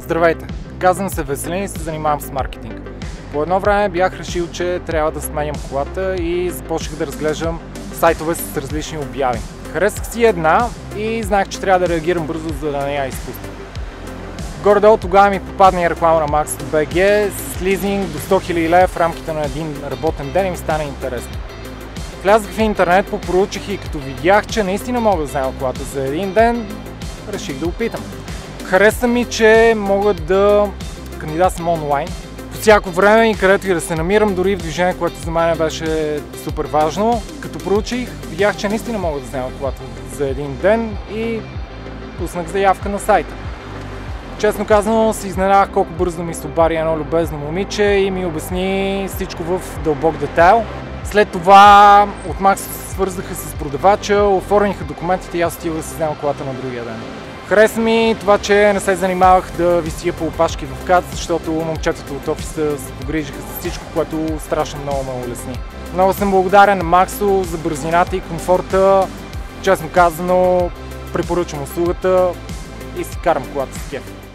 Здравейте! Казвам се Веселин и се занимавам с маркетинг. По едно време бях решил, че трябва да сменям колата и започнах да разглеждам сайтове с различни обяви. Харесах си една и знаех, че трябва да реагирам бързо, за да не я изпусна. Горе-долу тогава ми попадна и реклама на Max.bg с лизинг до 100 000 лева в рамките на един работен ден и ми стана интересно. Влязах в интернет, попроучих и като видях, че наистина мога да взема колата за един ден, реших да опитам. Хареса ми, че мога да кандидатствам онлайн по всяко време и където и да се намирам, дори в движение, което за мен беше супер важно. Като проучих, видях, че наистина мога да взема колата за един ден и пуснах заявка на сайта. Честно казано, се изненадах колко бързо ми се обади едно любезно момиче и ми обясни всичко в дълбок детайл. След това от Макс се свързаха с продавача, оформиха документите и аз отивах да си взема колата на другия ден. Хареса ми това, че не се занимавах да висия по опашки в КАТ, защото момчетата от офиса се погрижиха за всичко, което страшно много ме улесни. Много съм благодарен на Максо за бързината и комфорта. Честно казано, препоръчвам услугата и си карам колата с кеф.